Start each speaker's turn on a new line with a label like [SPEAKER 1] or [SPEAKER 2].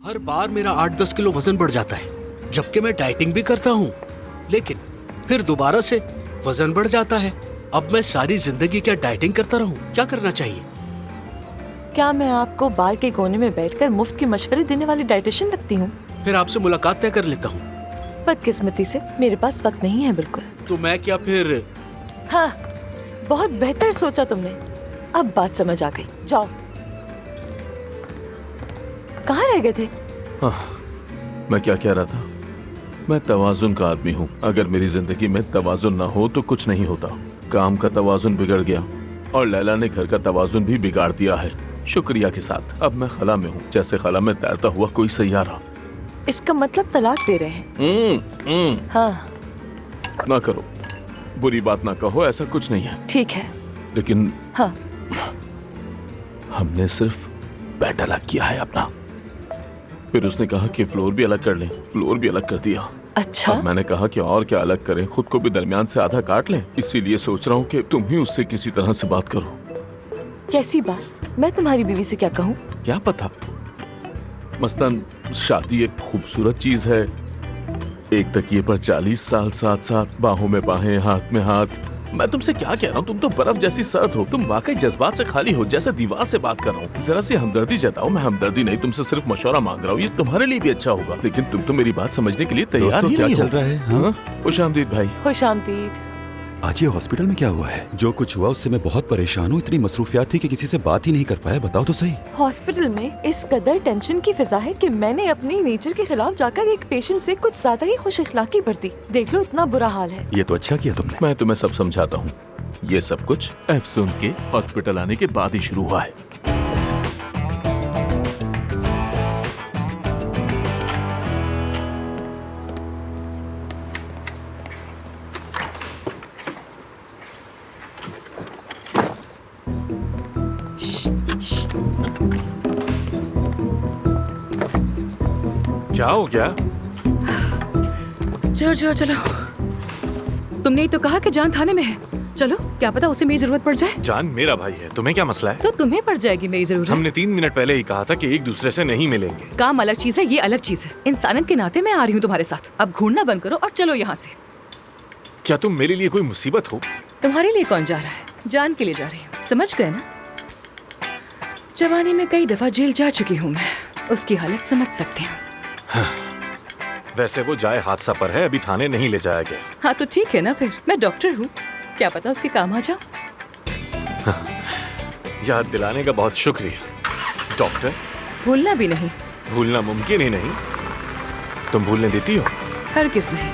[SPEAKER 1] हर बार मेरा 8-10 किलो वजन बढ़ जाता है, जबकि मैं डाइटिंग भी करता हूँ, लेकिन फिर दोबारा से वजन बढ़ जाता है। अब मैं सारी जिंदगी क्या डाइटिंग करता रहूँ? क्या करना चाहिए?
[SPEAKER 2] क्या मैं आपको बार के कोने में बैठकर मुफ्त के मशवरे देने वाली डाइटिशियन लगती हूँ?
[SPEAKER 1] फिर आपसे मुलाकात तय कर लेता हूँ।
[SPEAKER 2] बदकिस्मती से मेरे पास वक्त नहीं है बिल्कुल।
[SPEAKER 1] तो मैं क्या फिर?
[SPEAKER 2] हाँ, बहुत बेहतर सोचा तुमने। अब बात समझ आ गई। जाओ। कहाँ रह गए थे?
[SPEAKER 3] मैं क्या कह रहा था? मैं तवाजुन का आदमी हूँ। अगर मेरी जिंदगी में तवाजुन ना हो तो कुछ नहीं होता। काम का तवाजुन बिगड़ गया और लैला ने घर का तवाजुन भी बिगाड़ दिया है। शुक्रिया के साथ अब मैं खला में हूँ, जैसे खला में तैरता हुआ कोई सैयारा।
[SPEAKER 2] इसका मतलब तलाक दे रहे हैं? हाँ।
[SPEAKER 3] ना करो, बुरी बात ना कहो, ऐसा कुछ नहीं है।
[SPEAKER 2] ठीक है।
[SPEAKER 3] लेकिन
[SPEAKER 2] हाँ,
[SPEAKER 3] हमने सिर्फ बेड अलग किया है अपना। फिर उसने कहा कि फ्लोर भी अलग कर लें। फ्लोर भी अलग कर दिया।
[SPEAKER 2] अच्छा।
[SPEAKER 3] अब मैंने कहा कि और क्या अलग करें, खुद को भी दरमियान से आधा काट लें। इसीलिए सोच रहा हूँ कि तुम ही उससे किसी तरह से बात करो।
[SPEAKER 2] कैसी बात? मैं तुम्हारी बीवी से क्या कहूँ?
[SPEAKER 3] क्या पता, मसलन शादी एक खूबसूरत चीज है। एक तकिए पर 40 साल साथ साथ, बाहों में बाहें, हाथ में हाथ। मैं तुमसे क्या कह रहा हूँ, तुम तो बर्फ जैसी सर्द हो। तुम वाकई जज्बात से खाली हो, जैसे दीवार से बात कर रहा हूँ। जरा सी हमदर्दी जताओ। मैं हमदर्दी नहीं, तुमसे सिर्फ मशवरा मांग रहा हूँ। ये तुम्हारे लिए भी अच्छा होगा, लेकिन तुम तो मेरी बात समझने के लिए तैयार ही
[SPEAKER 4] क्या
[SPEAKER 3] नहीं
[SPEAKER 4] चल
[SPEAKER 3] हो।
[SPEAKER 4] रहा है? हाँ?
[SPEAKER 3] खुशामदीद भाई।
[SPEAKER 2] खुशामदीद।
[SPEAKER 4] आज ये हॉस्पिटल में क्या हुआ है? जो कुछ हुआ उससे मैं बहुत परेशान हूँ। इतनी मसरूफियात थी कि किसी से बात ही नहीं कर पाया। बताओ तो सही।
[SPEAKER 2] हॉस्पिटल में इस कदर टेंशन की फिजा है कि मैंने अपनी नेचर के खिलाफ जाकर एक पेशेंट से कुछ ज्यादा ही खुश इखलाकी बरती। देख लो, इतना बुरा हाल है।
[SPEAKER 4] ये तो अच्छा किया तुमने।
[SPEAKER 3] मैं तुम्हें सब समझाता हूँ। ये सब कुछ अफसून के हॉस्पिटल आने के बाद ही शुरू हुआ है।
[SPEAKER 5] क्या हो गया?
[SPEAKER 6] चलो चलो चलो, तुमने ही तो कहा कि जान थाने में है। चलो, क्या पता उसे मेरी जरूरत पड़ जाए।
[SPEAKER 5] जान मेरा भाई है, तुम्हें क्या मसला है?
[SPEAKER 6] तो तुम्हें पड़ जाएगी मेरी जरूरत।
[SPEAKER 5] हमने 3 मिनट पहले ही कहा था कि एक दूसरे से नहीं मिलेंगे।
[SPEAKER 6] काम अलग चीज है, ये अलग चीज है। इंसानियत के नाते मैं आ रही हूँ तुम्हारे साथ। अब घूरना बंद करो और चलो यहाँ से।
[SPEAKER 5] क्या तुम मेरे लिए कोई मुसीबत हो?
[SPEAKER 6] तुम्हारे लिए कौन जा रहा है? जान के लिए जा रही हूँ, समझ गए ना? जवानी में कई दफा जेल जा चुकी हूँ मैं, उसकी हालत समझ सकती हूँ।
[SPEAKER 5] वैसे वो जाए हादसा पर है, अभी थाने नहीं ले जाया गया।
[SPEAKER 6] हाँ तो ठीक है ना, फिर मैं डॉक्टर हूँ, क्या पता उसके काम आ जाओ।
[SPEAKER 5] याद दिलाने का बहुत शुक्रिया डॉक्टर।
[SPEAKER 6] भूलना भी नहीं।
[SPEAKER 5] भूलना मुमकिन ही नहीं। तुम भूलने देती हो?
[SPEAKER 6] हरगिज़ नहीं।